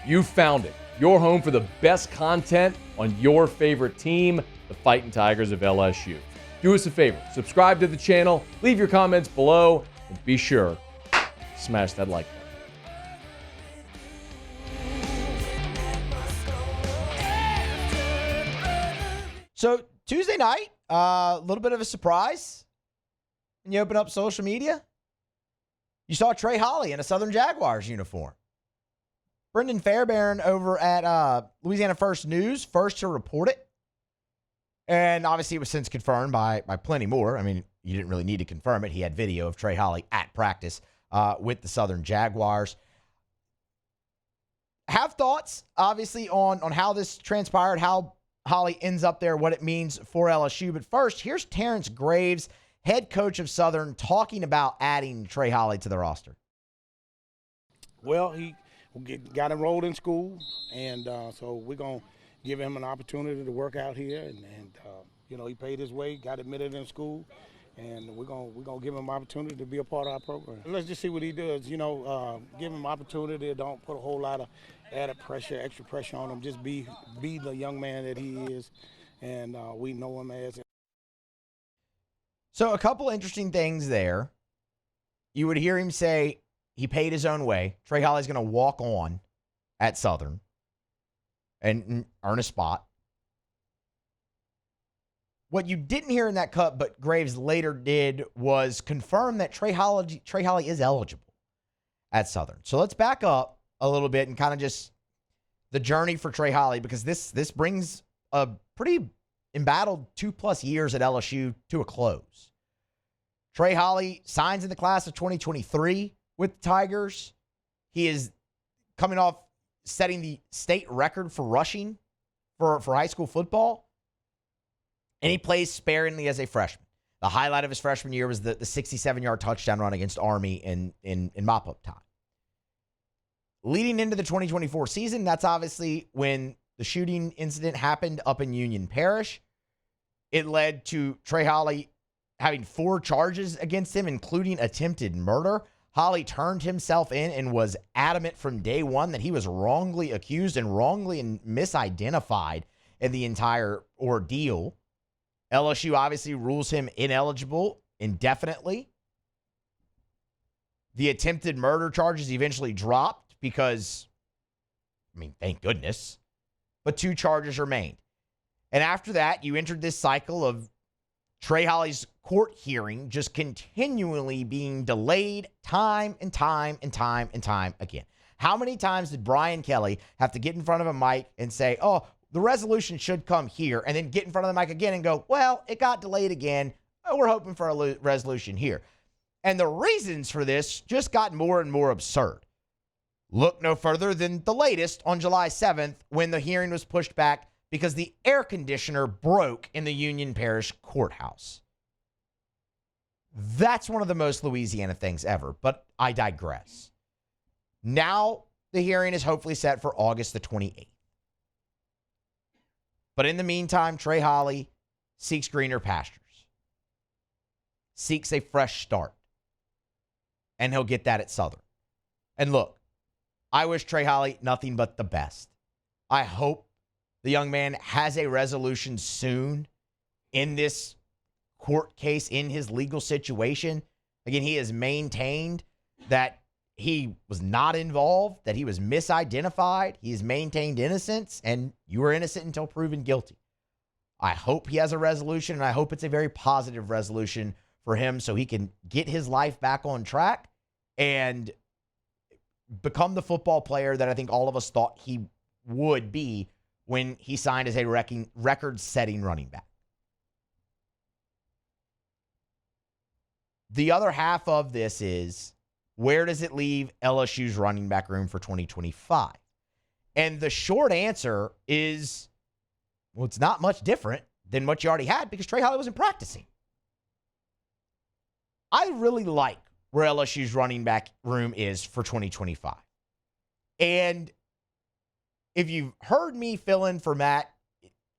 You found it. Your home for the best content on your favorite team, the Fighting Tigers of LSU. Do us a favor, subscribe to the channel, leave your comments below, and be sure to smash that like button. So Tuesday night, a little bit of a surprise. When you open up social media, you saw Trey Holly in a Southern Jaguars uniform. Brendan Fairbairn over at Louisiana First News, first to report it. And obviously it was since confirmed by plenty more. I mean, you didn't really need to confirm it. He had video of Trey Holly at practice with the Southern Jaguars. Have thoughts, obviously, on how this transpired, how Holly ends up there, what it means for LSU. But first, here's Terrence Graves, head coach of Southern, talking about adding Trey Holly to the roster. Well, he got enrolled in school, and so we're going to give him an opportunity to work out here. And you know, he paid his way, got admitted in school, and we're going to give him an opportunity to be a part of our program. Let's just see what he does. You know, give him opportunity. Don't put a whole lot of added pressure, extra pressure on him. Just be the young man that he is, and we know him as. So a couple interesting things there. You would hear him say he paid his own way. Trey Holly's going to walk on at Southern and earn a spot. What you didn't hear in that cut, but Graves later did, was confirm that Trey Holly is eligible at Southern. So let's back up a little bit and kind of just the journey for Trey Holly, because this brings a pretty embattled 2+ years at LSU to a close. Trey Holly signs in the class of 2023 with the Tigers. He is coming off setting the state record for rushing for high school football. And he plays sparingly as a freshman. The highlight of his freshman year was the 67-yard touchdown run against Army in mop-up time. Leading into the 2024 season, that's obviously when the shooting incident happened up in Union Parish. It led to Trey Holly having 4 charges against him, including attempted murder. Holly turned himself in and was adamant from day one that he was wrongly accused and wrongly misidentified in the entire ordeal. LSU obviously rules him ineligible indefinitely. The attempted murder charges eventually dropped because, I mean, thank goodness, but 2 charges remained. And after that, you entered this cycle of Trey Holly's court hearing just continually being delayed time and time again. How many times did Brian Kelly have to get in front of a mic and say, oh, the resolution should come here, and then get in front of the mic again and go, well, it got delayed again. We're hoping for a resolution here. And the reasons for this just got more and more absurd. Look no further than the latest on July 7th when the hearing was pushed back because the air conditioner broke in the Union Parish courthouse. That's one of the most Louisiana things ever, but I digress. Now the hearing is hopefully set for August the 28th. But in the meantime, Trey Holly seeks greener pastures, seeks a fresh start, and he'll get that at Southern. And look, I wish Trey Holly nothing but the best. I hope the young man has a resolution soon in this court case, in his legal situation. Again, he has maintained that he was not involved, that he was misidentified. He has maintained innocence, and you were innocent until proven guilty. I hope he has a resolution, and I hope it's a very positive resolution for him so he can get his life back on track and become the football player that I think all of us thought he would be when he signed as a record-setting running back. The other half of this is, where does it leave LSU's running back room for 2025? And the short answer is, well, it's not much different than what you already had because Trey Holly wasn't practicing. I really like where LSU's running back room is for 2025. And if you've heard me fill in for Matt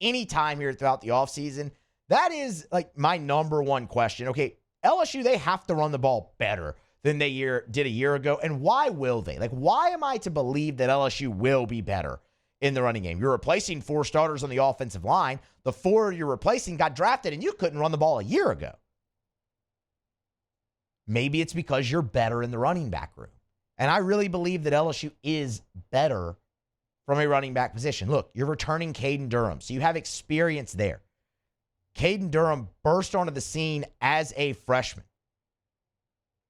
any time here throughout the offseason, that is like my number one question. Okay, LSU, they have to run the ball better than they did a year ago? And why will they? Like, why am I to believe that LSU will be better in the running game? You're replacing 4 starters on the offensive line. The 4 you're replacing got drafted, and you couldn't run the ball a year ago. Maybe it's because you're better in the running back room. And I really believe that LSU is better from a running back position. Look, you're returning Caden Durham, so you have experience there. Caden Durham burst onto the scene as a freshman,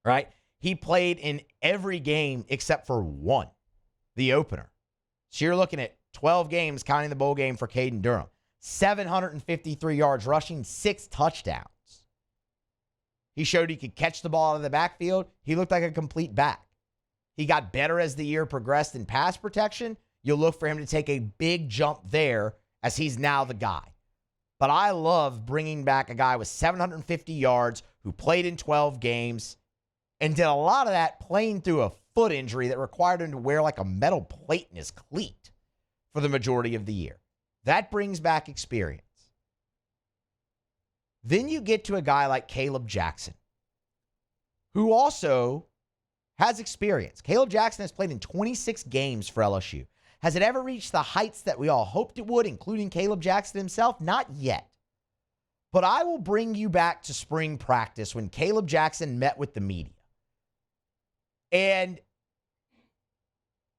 right? He played in every game except for one, the opener. So you're looking at 12 games, counting the bowl game for Caden Durham. 753 yards rushing, 6 touchdowns. He showed he could catch the ball out of the backfield. He looked like a complete back. He got better as the year progressed in pass protection. You'll look for him to take a big jump there as he's now the guy. But I love bringing back a guy with 750 yards who played in 12 games and did a lot of that playing through a foot injury that required him to wear like a metal plate in his cleat for the majority of the year. That brings back experience. Then you get to a guy like Kaleb Jackson, who also has experience. Kaleb Jackson has played in 26 games for LSU. Has it ever reached the heights that we all hoped it would, including Kaleb Jackson himself? Not yet. But I will bring you back to spring practice when Kaleb Jackson met with the media. And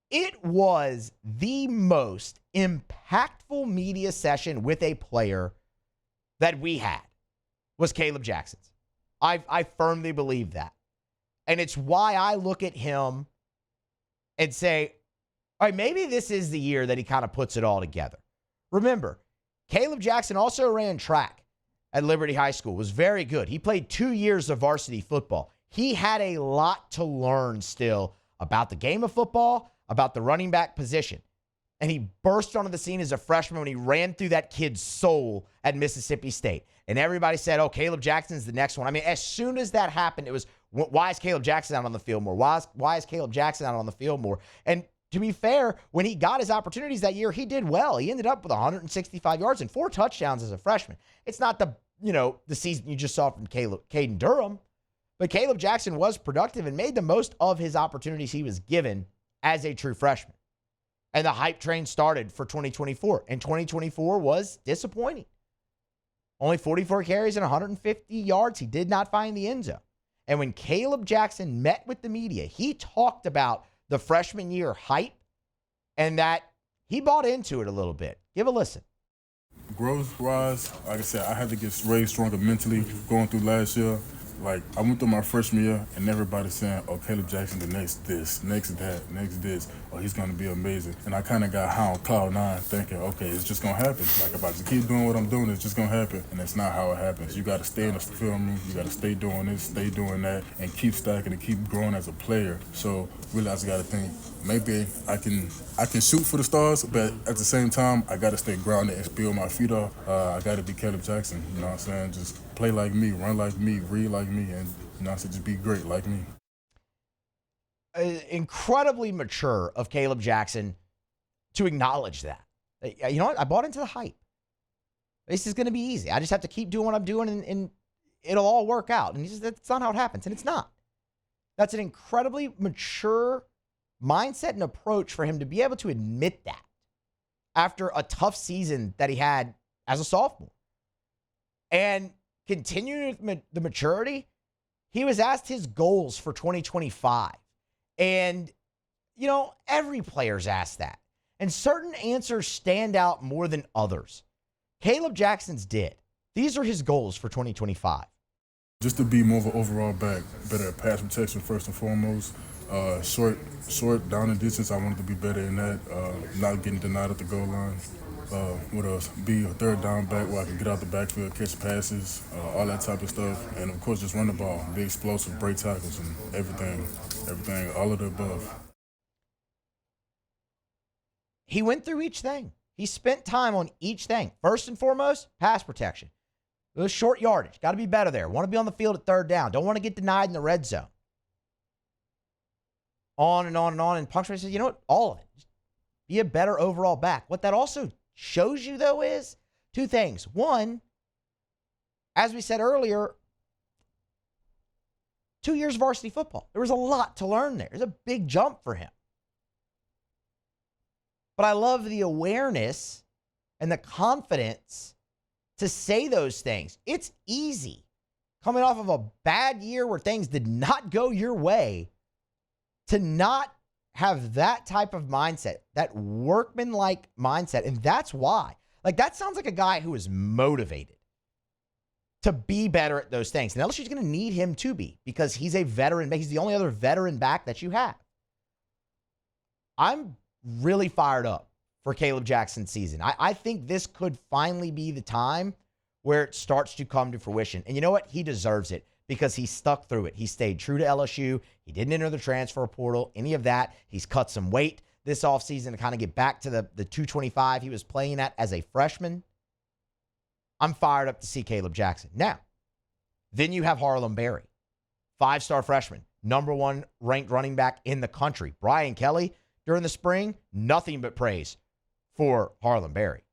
it was the most impactful media session with a player that we had, was Kaleb Jackson's. I firmly believe that. And it's why I look at him and say, all right, maybe this is the year that he kind of puts it all together. Remember, Kaleb Jackson also ran track at Liberty High School, was very good. He played 2 years of varsity football. He had a lot to learn still about the game of football, about the running back position. And he burst onto the scene as a freshman when he ran through that kid's soul at Mississippi State. And everybody said, oh, Kaleb Jackson's the next one. I mean, as soon as that happened, it was, why is Kaleb Jackson out on the field more? Why is Kaleb Jackson out on the field more? And to be fair, when he got his opportunities that year, he did well. He ended up with 165 yards and 4 touchdowns as a freshman. It's not the season you just saw from Caden Durham, but Kaleb Jackson was productive and made the most of his opportunities he was given as a true freshman. And the hype train started for 2024, and 2024 was disappointing. Only 44 carries and 150 yards. He did not find the end zone. And when Kaleb Jackson met with the media, he talked about the freshman year hype and that he bought into it a little bit. Give a listen. Growth-wise, like I said, I had to get raised stronger mentally going through last year. Like, I went through my freshman year, and everybody saying, oh, Kaleb Jackson, the next this, next that, next this. Oh, he's going to be amazing. And I kind of got high on cloud 9 thinking, okay, it's just going to happen. Like, if I just keep doing what I'm doing, it's just going to happen. And that's not how it happens. You got to stay in the film room. You got to stay doing this, stay doing that, and keep stacking and keep growing as a player. So, really, I just got to think, maybe I can shoot for the stars, but at the same time, I got to stay grounded and spill my feet off. I got to be Kaleb Jackson, you know what I'm saying? Just play like me, run like me, read like me, and, you know what I'm saying, just be great like me. Incredibly mature of Kaleb Jackson to acknowledge that. You know what? I bought into the hype. This is going to be easy. I just have to keep doing what I'm doing, and it'll all work out. And he says, that's not how it happens, and it's not. That's an incredibly mature mindset and approach for him to be able to admit that after a tough season that he had as a sophomore. And continuing with the maturity, he was asked his goals for 2025. And, you know, every player's asked that. And certain answers stand out more than others. Kaleb Jackson's did. These are his goals for 2025. Just to be more of an overall back, better at pass protection first and foremost. Short down and distance, I wanted to be better in that. Not getting denied at the goal line. What else? Be a third down back where I can get out the backfield, catch passes, all that type of stuff. And, of course, just run the ball, be explosive, break tackles, and everything, all of the above. He went through each thing. He spent time on each thing. First and foremost, pass protection. It was short yardage. Got to be better there. Want to be on the field at third down. Don't want to get denied in the red zone. On and on and on. And punctuation says, you know what? All of it. Just be a better overall back. What that also shows you, though, is two things. One, as we said earlier, 2 years of varsity football. There was a lot to learn there. There's a big jump for him. But I love the awareness and the confidence to say those things. It's easy coming off of a bad year where things did not go your way to not have that type of mindset, that workman-like mindset. And that's why. Like, that sounds like a guy who is motivated to be better at those things. And LSU's going to need him to be, because he's a veteran. He's the only other veteran back that you have. I'm really fired up for Kaleb Jackson's season. I think this could finally be the time where it starts to come to fruition. And you know what? He deserves it, because he stuck through it. He stayed true to LSU. He didn't enter the transfer portal, any of that. He's cut some weight this offseason to kind of get back to the 225 he was playing at as a freshman. I'm fired up to see Kaleb Jackson. Now, then you have Harlem Berry, 5-star freshman, #1 ranked running back in the country. Brian Kelly, during the spring, nothing but praise for Harlem Berry.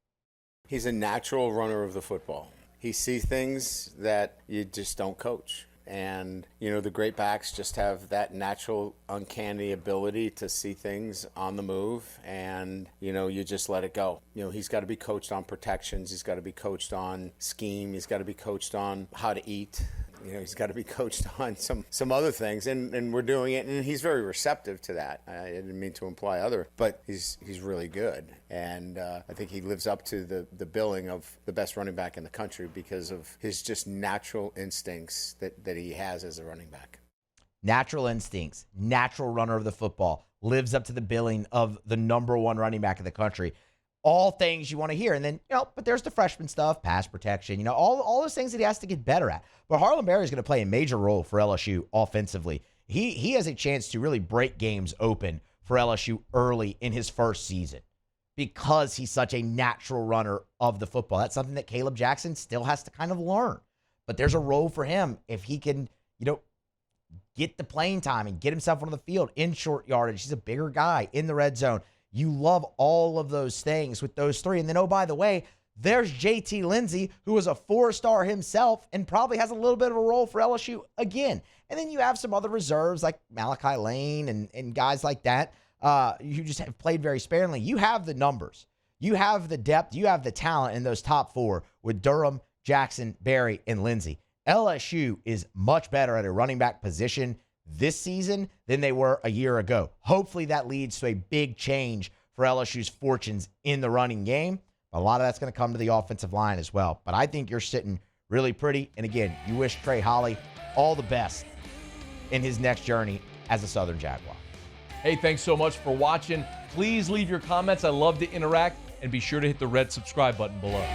He's a natural runner of the football. He sees things that you just don't coach. And, you know, the great backs just have that natural, uncanny ability to see things on the move, and, you know, you just let it go. You know, he's got to be coached on protections. He's got to be coached on scheme. He's got to be coached on how to eat. You know, he's got to be coached on some other things, and we're doing it, and he's very receptive to that. I didn't mean to imply other, but he's really good, and I think he lives up to the billing of the best running back in the country because of his just natural instincts that he has as a running back. Natural instincts, natural runner of the football, lives up to the billing of the #1 running back in the country. All things you want to hear. And then, you know, but there's the freshman stuff, pass protection, you know, all those things that he has to get better at. But Harlem Berry is going to play a major role for LSU offensively. He has a chance to really break games open for LSU early in his first season because he's such a natural runner of the football. That's something that Kaleb Jackson still has to kind of learn. But there's a role for him if he can, you know, get the playing time and get himself on the field in short yardage. He's a bigger guy in the red zone. You love all of those things with those three. And then, oh, by the way, there's JT Lindsey, who is a 4-star himself and probably has a little bit of a role for LSU again. And then you have some other reserves like Malachi Lane and guys like that who just have played very sparingly. You have the numbers. You have the depth. You have the talent in those top 4 with Durham, Jackson, Berry, and Lindsey. LSU is much better at a running back position this season than they were a year ago. Hopefully that leads to a big change for LSU's fortunes in the running game. A lot of that's going to come to the offensive line as well. But I think you're sitting really pretty. And again, you wish Trey Holly all the best in his next journey as a Southern Jaguar. Hey, thanks so much for watching. Please leave your comments. I love to interact. And be sure to hit the red subscribe button below.